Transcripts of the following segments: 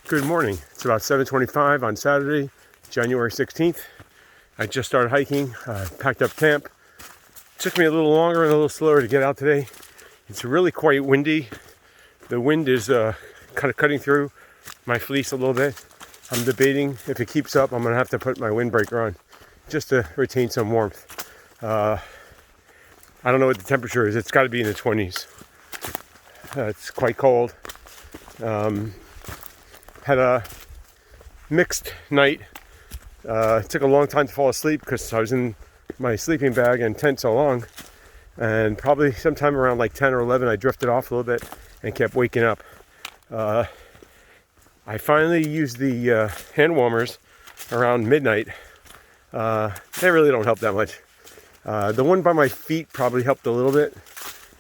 Good morning. It's about 7:25 on Saturday, January 16th. I just started hiking, packed up camp. Took me a little longer and a little slower to get out today. It's really quite windy. The wind is kind of cutting through my fleece a little bit. I'm debating if it keeps up, I'm going to have to put my windbreaker on just to retain some warmth. I don't know what the temperature is. It's got to be in the 20s. It's quite cold. Had a mixed night. It took a long time to fall asleep because I was in my sleeping bag and tent so long. And probably sometime around like 10 or 11, I drifted off a little bit and kept waking up. I finally used the hand warmers around midnight. They really don't help that much. The one by my feet probably helped a little bit.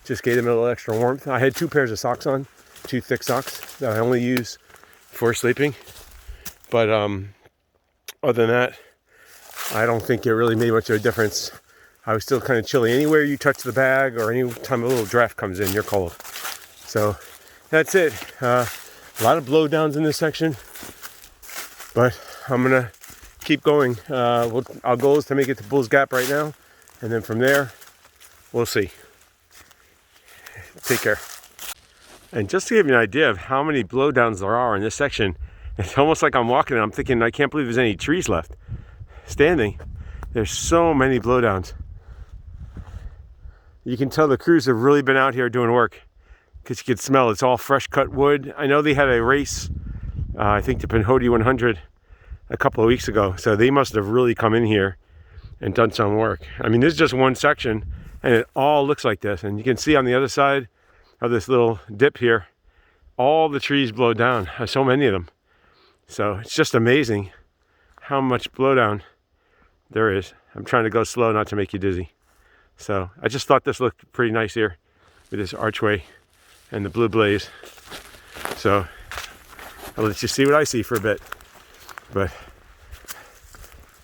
Just gave them a little extra warmth. I had 2 pairs of socks on, 2 thick socks that I only use for sleeping. But other than that, I don't think it really made much of a difference. I was still kind of chilly. Anywhere you touch the bag or any time a little draft comes in, you're cold. So that's it. A lot of blowdowns in this section, but I'm gonna keep going. Our goal is to make it to Bull's Gap right now, and then from there, we'll see. Take care. And just to give you an idea of how many blowdowns there are in this section, it's almost like I'm walking and I'm thinking, I can't believe there's any trees left standing. There's so many blowdowns. You can tell the crews have really been out here doing work because you can smell it's all fresh cut wood. I know they had a race, I think the Pinhoti 100 a couple of weeks ago. So they must have really come in here and done some work. I mean, this is just one section and it all looks like this. And you can see on the other side of this little dip here, all the trees blow down. There's so many of them. So it's just amazing how much blowdown there is. I'm trying to go slow not to make you dizzy. So I just thought this looked pretty nice here with this archway and the blue blaze. So I'll let you see what I see for a bit. But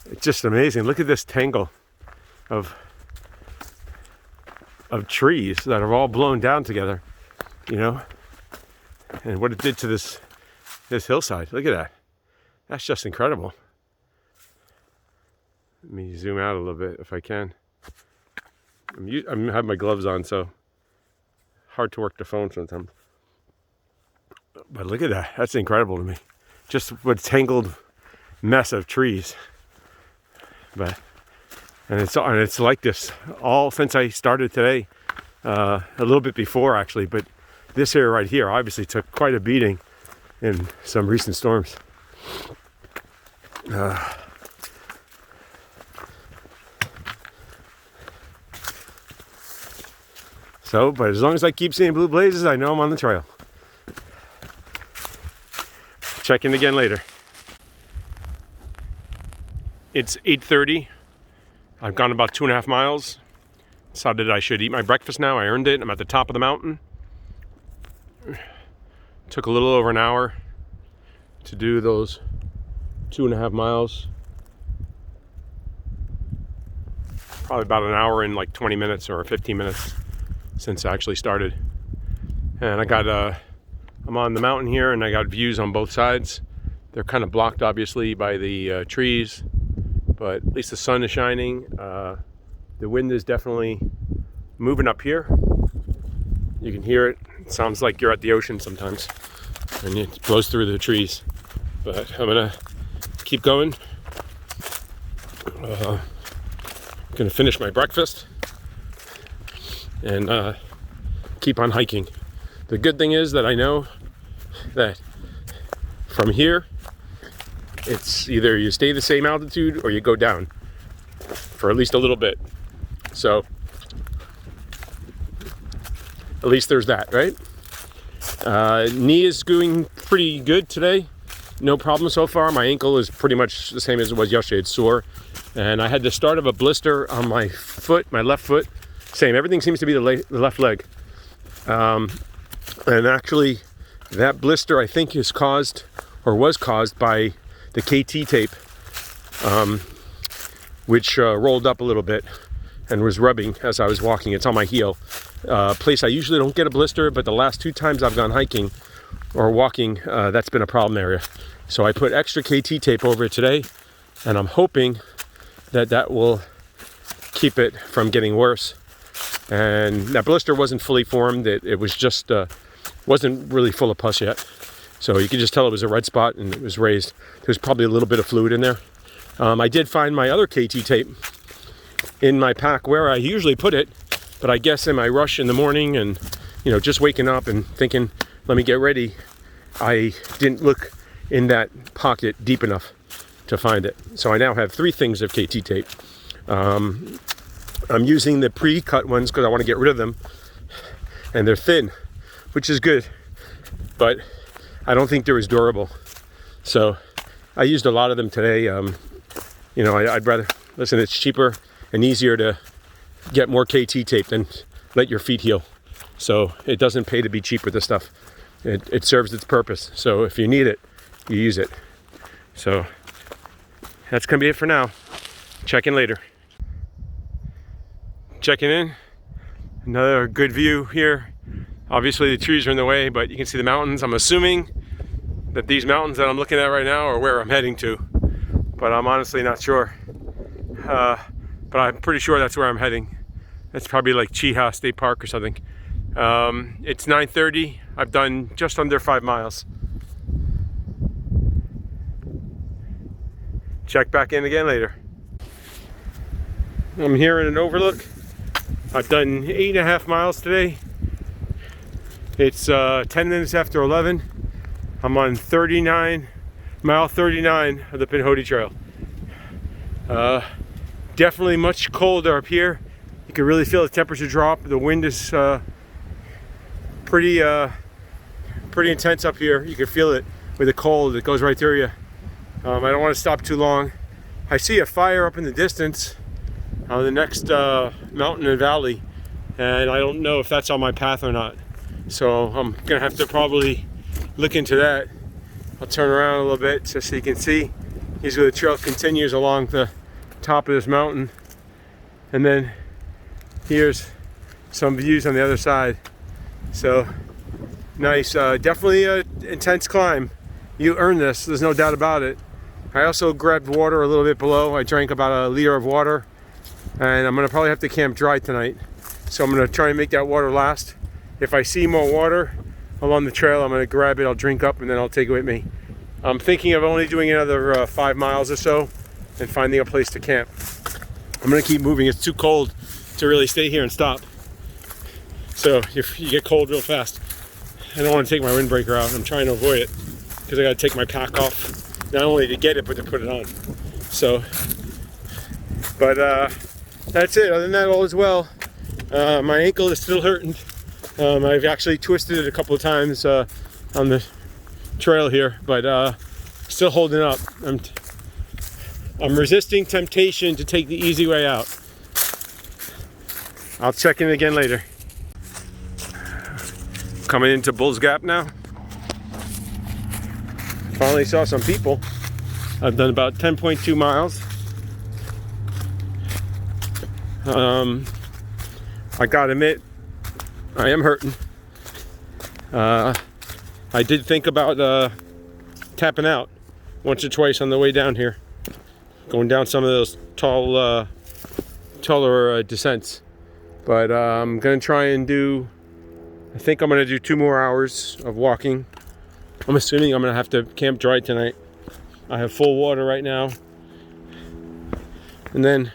it's just amazing. Look at this tangle of trees that are all blown down together, you know, and what it did to this hillside. Look at that. That's just incredible. Let me zoom out a little bit if I can. I have my gloves on, so hard to work the phone sometimes. But look at that. That's incredible to me. Just what tangled mess of trees. And it's like this all since I started today. A little bit before actually, but this area right here obviously took quite a beating in some recent storms. But as long as I keep seeing blue blazes, I know I'm on the trail. Check in again later. It's 8:30. I've gone about 2.5 miles. Decided I should eat my breakfast now. I earned it. I'm at the top of the mountain. Took a little over an hour to do those 2.5 miles. Probably about an hour and like 20 minutes or 15 minutes since I actually started. And I got I'm on the mountain here and I got views on both sides. They're kind of blocked obviously by the trees, but at least the sun is shining. The wind is definitely moving up here. You can hear it. It sounds like you're at the ocean sometimes and it blows through the trees. But I'm gonna keep going. I'm gonna finish my breakfast and keep on hiking. The good thing is that I know that from here, it's either you stay the same altitude or you go down for at least a little bit. So at least there's that, right? Knee is doing pretty good today. No problem so far. My ankle is pretty much the same as it was yesterday. It's sore. And I had the start of a blister on my foot, my left foot. Same, everything seems to be the left leg. And actually, that blister I think is caused, or was caused by the KT tape, which rolled up a little bit and was rubbing as I was walking. It's on my heel. Place I usually don't get a blister, but the last 2 times I've gone hiking, or walking, that's been a problem area. So I put extra KT tape over it today, and I'm hoping that that will keep it from getting worse. And that blister wasn't fully formed. It was just, wasn't really full of pus yet. So you could just tell it was a red spot and it was raised. There's probably a little bit of fluid in there. I did find my other KT tape in my pack where I usually put it, but I guess in my rush in the morning and, you know, just waking up and thinking, let me get ready, I didn't look in that pocket deep enough to find it. So I now have 3 things of KT tape. I'm using the pre-cut ones because I want to get rid of them, and they're thin, which is good, but I don't think they're as durable. So I used a lot of them today. You know, I'd rather, listen, it's cheaper and easier to get more KT tape than let your feet heal. So it doesn't pay to be cheap with this stuff. It serves its purpose. So if you need it, you use it. So that's gonna be it for now. Check in later. Checking in. Another good view here. Obviously the trees are in the way, but you can see the mountains. I'm assuming that these mountains that I'm looking at right now are where I'm heading to, but I'm honestly not sure. But I'm pretty sure that's where I'm heading. It's probably like Cheeha State Park or something. It's 9:30. I've done just under 5 miles. Check back in again later. I'm here in an overlook. I've done 8.5 miles today. It's 10 minutes after 11. I'm on mile 39 of the Pinhoti Trail. Definitely much colder up here. You can really feel the temperature drop. The wind is pretty intense up here. You can feel it with the cold. It goes right through you. I don't want to stop too long. I see a fire up in the distance on the next mountain and valley, and I don't know if that's on my path or not. So I'm gonna have to probably look into that. I'll turn around a little bit just so you can see. Here's where the trail continues along the top of this mountain, and then here's some views on the other side. So nice. Definitely an intense climb. You earn this, there's no doubt about it. I also grabbed water a little bit below. I drank about 1 liter of water, and I'm gonna probably have to camp dry tonight. So I'm gonna try and make that water last. If I see more water along the trail, I'm gonna grab it, I'll drink up, and then I'll take it with me. I'm thinking of only doing another 5 miles or so and finding a place to camp. I'm gonna keep moving. It's too cold to really stay here and stop. So if you get cold real fast, I don't want to take my windbreaker out. I'm trying to avoid it because I got to take my pack off, not only to get it, but to put it on. So, but that's it. Other than that, all is well. My ankle is still hurting. I've actually twisted it a couple of times on the trail here, but still holding up. I'm resisting temptation to take the easy way out. I'll check in again later. Coming into Bull's Gap now. Finally saw some people. I've done about 10.2 miles. I gotta admit, I am hurting. I did think about tapping out once or twice on the way down here, going down some of those taller descents. But I'm gonna try and do, I think I'm gonna do 2 more hours of walking. I'm assuming I'm gonna have to camp dry tonight. I have full water right now. And then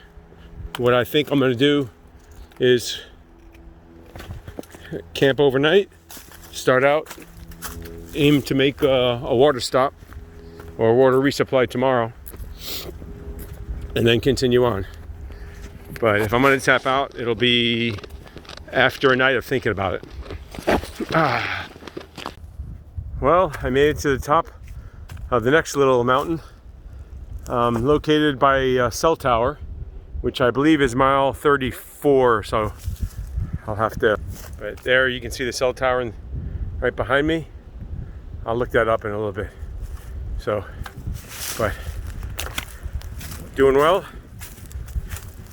what I think I'm gonna do is camp overnight, start out, aim to make a water stop or a water resupply tomorrow, and then continue on. But if I'm gonna tap out, it'll be after a night of thinking about it. Well, I made it to the top of the next little mountain, located by a cell tower, which I believe is mile 34. So I'll have to, but there you can see the cell tower right behind me. I'll look that up in a little bit. So, but doing well,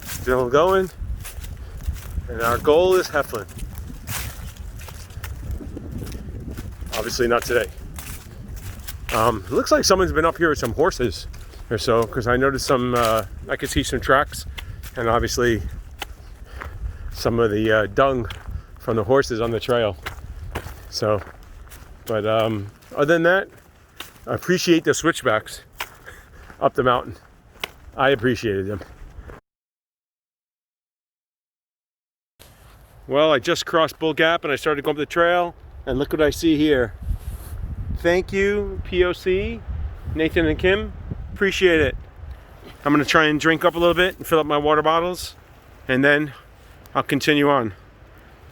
still going, and our goal is Heflin. Obviously not today. It looks like someone's been up here with some horses or so, because I noticed some, I could see some tracks, and obviously some of the dung from the horses on the trail. So, but other than that, I appreciate the switchbacks up the mountain. I appreciated them. Well, I just crossed Bull Gap and I started going up the trail, and look what I see here. Thank you, POC, Nathan and Kim. Appreciate it. I'm gonna try and drink up a little bit and fill up my water bottles, and then I'll continue on.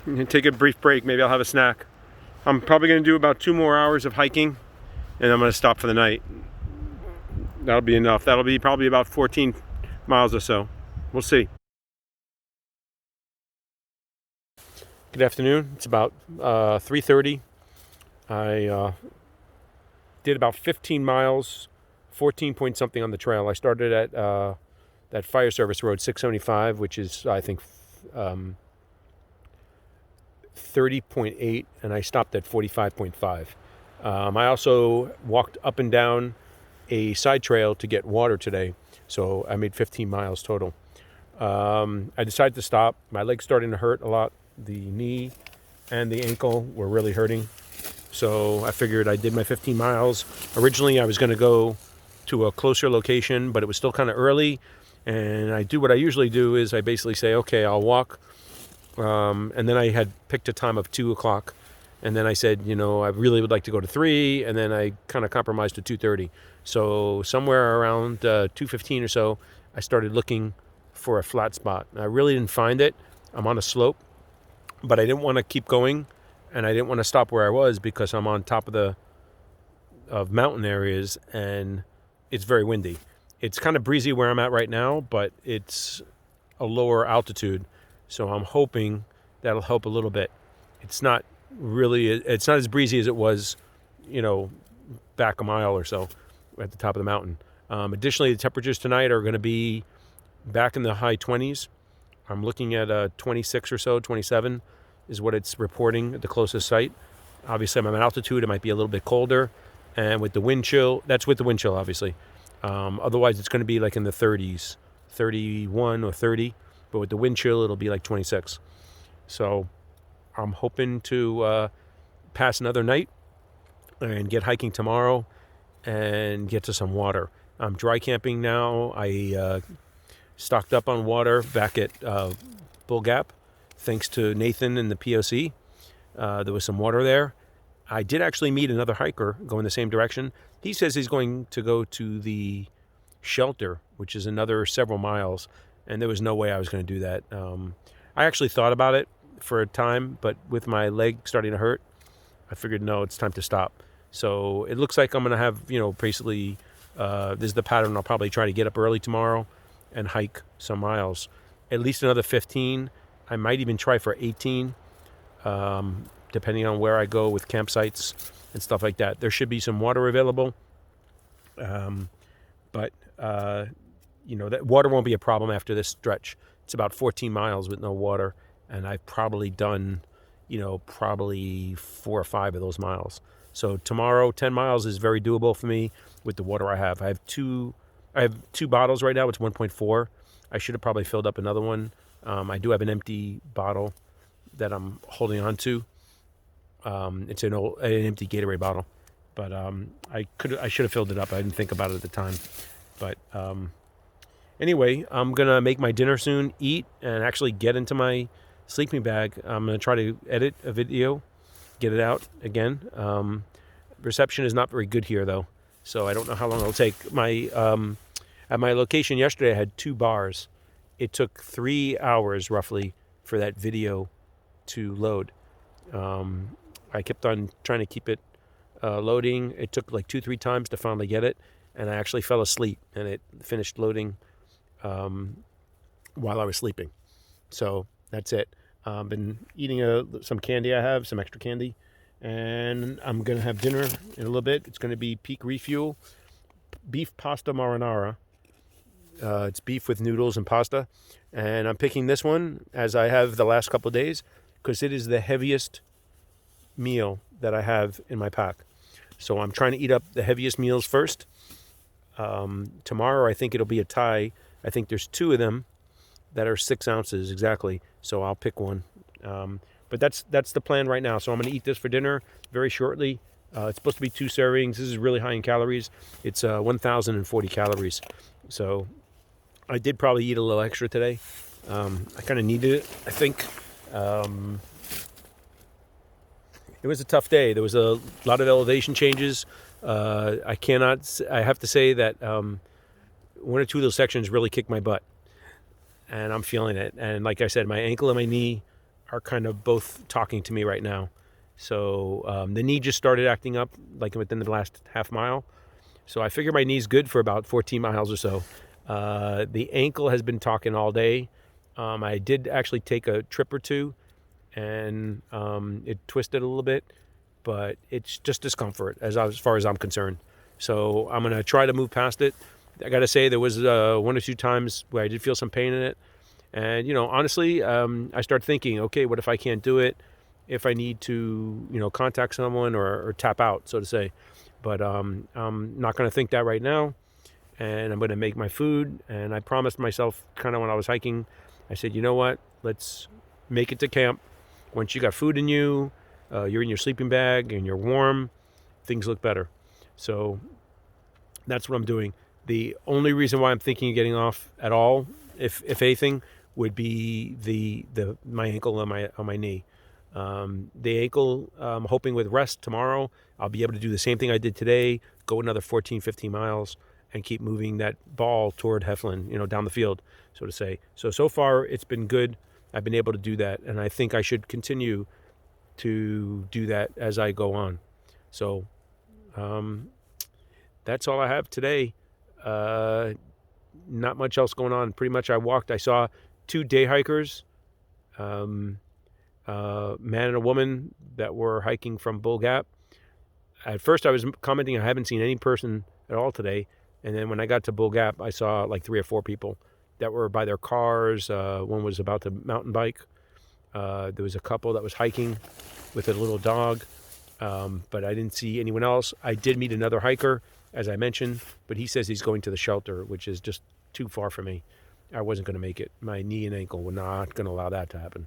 I'm gonna take a brief break, maybe I'll have a snack. I'm probably gonna do about 2 more hours of hiking, and I'm gonna stop for the night. That'll be enough. That'll be probably about 14 miles or so. We'll see. Good afternoon. It's about 3:30. I did about 15 miles, 14 point something on the trail. I started at that fire service road 675, which is, I think, 30.8, and I stopped at 45.5. I also walked up and down a side trail to get water today, so I made 15 miles total. I decided to stop. My leg's starting to hurt a lot. The knee and the ankle were really hurting, so I figured I did my 15 miles. Originally I was going to go to a closer location, but it was still kind of early, and I do what I usually do is I basically say, okay, I'll walk, and then I had picked a time of 2 o'clock, and then I said, you know, I really would like to go to 3, and then I kind of compromised to 2:30. So somewhere around 2:15 or so, I started looking for a flat spot. I really didn't find it. I'm on a slope, but I didn't want to keep going, and I didn't want to stop where I was because I'm on top of mountain areas, and it's very windy. It's kind of breezy where I'm at right now, but it's a lower altitude, so I'm hoping that'll help a little bit. It's not as breezy as it was, you know, back a mile or so at the top of the mountain. Additionally, the temperatures tonight are going to be back in the high 20s. I'm looking at 26 or so, 27 is what it's reporting at the closest site. Obviously, I'm at altitude, it might be a little bit colder. And with the wind chill, that's with the wind chill, obviously. Otherwise, it's going to be like in the 30s, 31 or 30. But with the wind chill, it'll be like 26. So I'm hoping to pass another night and get hiking tomorrow and get to some water. I'm dry camping now. I stocked up on water back at Bull Gap, thanks to Nathan and the POC. There was some water there. I did actually meet another hiker going the same direction. He says he's going to go to the shelter, which is another several miles, and there was no way I was going to do that. I actually thought about it for a time, but with my leg starting to hurt, I figured, no, it's time to stop. So it looks like I'm going to have, you know, basically, this is the pattern. I'll probably try to get up early tomorrow and hike some miles, at least another 15. I might even try for 18, depending on where I go with campsites and stuff like that. There should be some water available, but you know, that water won't be a problem after this stretch. It's about 14 miles with no water, and I've probably done, you know, probably 4 or 5 of those miles. So tomorrow, 10 miles is very doable for me with the water I have. I have two bottles right now. It's 1.4. I should have probably filled up another one. I do have an empty bottle that I'm holding on to. It's an empty Gatorade bottle, but I should have filled it up. I didn't think about it at the time. But anyway, I'm gonna make my dinner soon, eat, and actually get into my sleeping bag. I'm gonna try to edit a video, get it out again. Reception is not very good here though, so I don't know how long it'll take. At my location yesterday, I had 2 bars. It took 3 hours roughly for that video to load. I kept on trying to keep it loading. It took like 2-3 times to finally get it, and I actually fell asleep, and it finished loading while I was sleeping. So that's it. Been eating some candy. I have some extra candy, and I'm gonna have dinner in a little bit. It's gonna be Peak Refuel beef pasta marinara. It's beef with noodles and pasta, and I'm picking this one as I have the last couple of days because it is the heaviest meal that I have in my pack. So I'm trying to eat up the heaviest meals first. Tomorrow I think it'll be a tie. I think there's 2 of them that are 6 ounces exactly. So I'll pick one. But that's the plan right now. So I'm going to eat this for dinner very shortly. It's supposed to be 2 servings. This is really high in calories. It's 1,040 calories. So I did probably eat a little extra today. I kind of needed it, I think. It was a tough day. There was a lot of elevation changes. I have to say that 1 or 2 of those sections really kicked my butt. And I'm feeling it. And like I said, my ankle and my knee are kind of both talking to me right now. So the knee just started acting up like within the last half mile. So I figure my knee's good for about 14 miles or so. The ankle has been talking all day. I did actually take a trip or 2 and it twisted a little bit, but it's just discomfort as far as I'm concerned. So I'm going to try to move past it. I got to say there was 1 or 2 times where I did feel some pain in it. And, honestly, I start thinking, okay, what if I can't do it? If I need to, contact someone or tap out, so to say. But I'm not going to think that right now. And I'm going to make my food. And I promised myself kind of when I was hiking, I said, you know what? Let's make it to camp. Once you got food in you, you're in your sleeping bag and you're warm, things look better. So that's what I'm doing. The only reason why I'm thinking of getting off at all, if anything, would be my ankle on my knee. The ankle, I'm hoping with rest tomorrow, I'll be able to do the same thing I did today, go another 14, 15 miles, and keep moving that ball toward Heflin, down the field, so to say. So far, it's been good. I've been able to do that, and I think I should continue to do that as I go on. So that's all I have today. Not much else going on. Pretty much I saw 2 day hikers, man and a woman that were hiking from Bull Gap. At first I was commenting I haven't seen any person at all today. And then when I got to Bull Gap, I saw like 3 or 4 people that were by their cars. One was about to mountain bike. There was a couple that was hiking with a little dog. But I didn't see anyone else. I did meet another hiker, as I mentioned, but he says he's going to the shelter, which is just too far for me. I wasn't going to make it. My knee and ankle were not going to allow that to happen.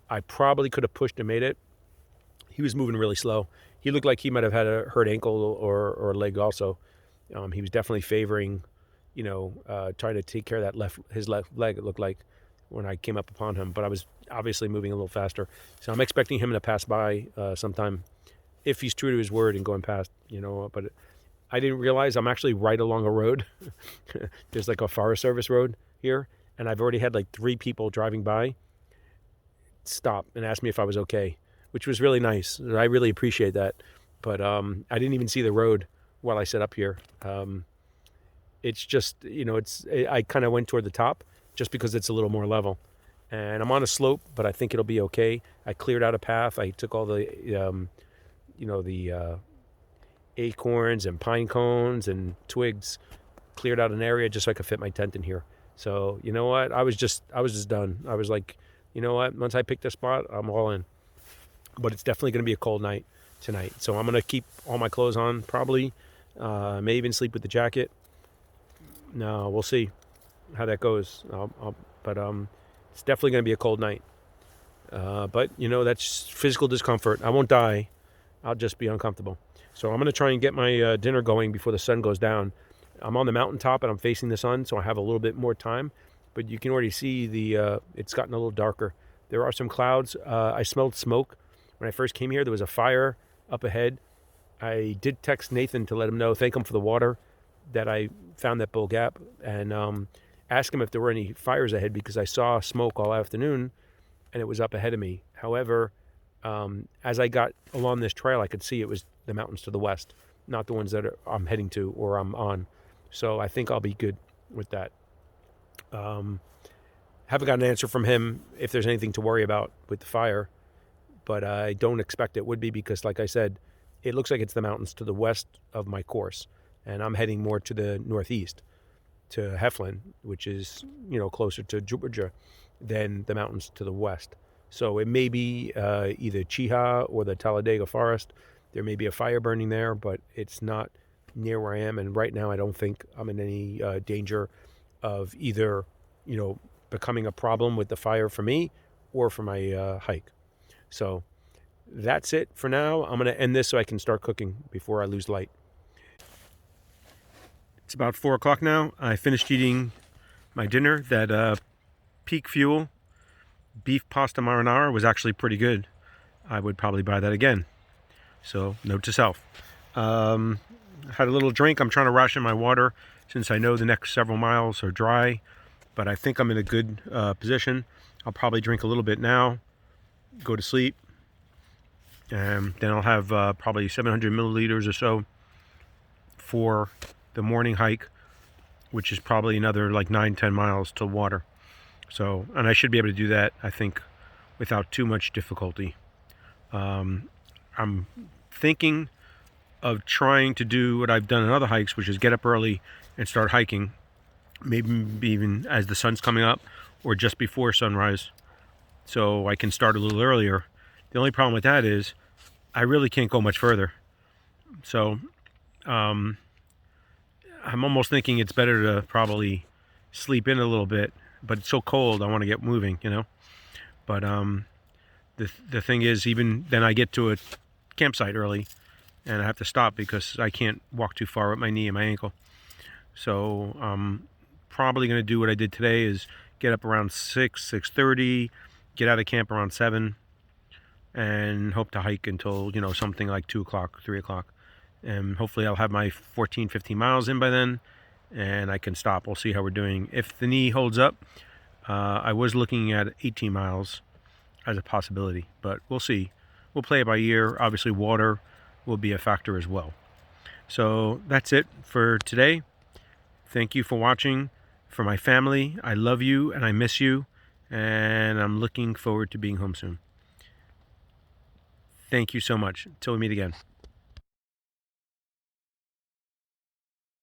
I probably could have pushed and made it. He was moving really slow. He looked like he might have had a hurt ankle or leg also. He was definitely favoring, trying to take care of his left leg, it looked like, when I came up upon him. But I was obviously moving a little faster. So I'm expecting him to pass by sometime, if he's true to his word and going past, But I didn't realize I'm actually right along a road. There's like a Forest Service road here, and I've already had like 3 people driving by stop and ask me if I was okay, which was really nice. I really appreciate that. But I didn't even see the road while I set up here. It's just, I kind of went toward the top just because it's a little more level. And I'm on a slope, but I think it'll be okay. I cleared out a path. I took all the, the acorns and pine cones and twigs, cleared out an area just so I could fit my tent in here. So, you know what? I was just done. I was like, you know what? Once I pick this spot, I'm all in. But it's definitely going to be a cold night tonight. So I'm going to keep all my clothes on, probably. May even sleep with the jacket. No, we'll see how that goes. But it's definitely going to be a cold night. But, that's physical discomfort. I won't die. I'll just be uncomfortable. So I'm going to try and get my dinner going before the sun goes down. I'm on the mountaintop and I'm facing the sun, so I have a little bit more time. But you can already see it's gotten a little darker. There are some clouds. I smelled smoke. When I first came here, there was a fire up ahead. I did text Nathan to let him know, thank him for the water that I found at Bull Gap, and ask him if there were any fires ahead, because I saw smoke all afternoon and it was up ahead of me. However, as I got along this trail, I could see it was the mountains to the west, not the ones that I'm heading to or I'm on. So I think I'll be good with that. Haven't got an answer from him if there's anything to worry about with the fire, but I don't expect it would be, because like I said, it looks like it's the mountains to the west of my course, and I'm heading more to the northeast to Heflin, which is, closer to Georgia than the mountains to the west. So it may be either Chiha or the Talladega Forest. There may be a fire burning there, but it's not near where I am. And right now, I don't think I'm in any danger of either, becoming a problem with the fire for me or for my hike. So that's it for now. I'm going to end this so I can start cooking before I lose light. It's about 4 o'clock now. I finished eating my dinner. That Peak Fuel beef pasta marinara was actually pretty good. I would probably buy that again. So note to self. Had a little drink. I'm trying to ration my water since I know the next several miles are dry, but I think I'm in a good position. I'll probably drink a little bit now, go to sleep, and then I'll have probably 700 milliliters or so for the morning hike, which is probably another like 9-10 miles to water. So, and I should be able to do that, I think, without too much difficulty. I'm thinking of trying to do what I've done in other hikes, which is get up early and start hiking, maybe even as the sun's coming up or just before sunrise, so I can start a little earlier. The only problem with that is I really can't go much further. So I'm almost thinking it's better to probably sleep in a little bit, but it's so cold I want to get moving, But the thing is, even then I get to a campsite early and I have to stop because I can't walk too far with my knee and my ankle. So I'm probably going to do what I did today, is get up around 6:30, get out of camp around 7, and hope to hike until, something like 2 o'clock, 3 o'clock. And hopefully I'll have my 14-15 miles in by then, and I can stop. We'll see how we're doing. If the knee holds up, I was looking at 18 miles as a possibility, but we'll see. We'll play it by ear. Obviously, water will be a factor as well. So that's it for today. Thank you for watching. For my family, I love you and I miss you, and I'm looking forward to being home soon. Thank you so much. Until we meet again.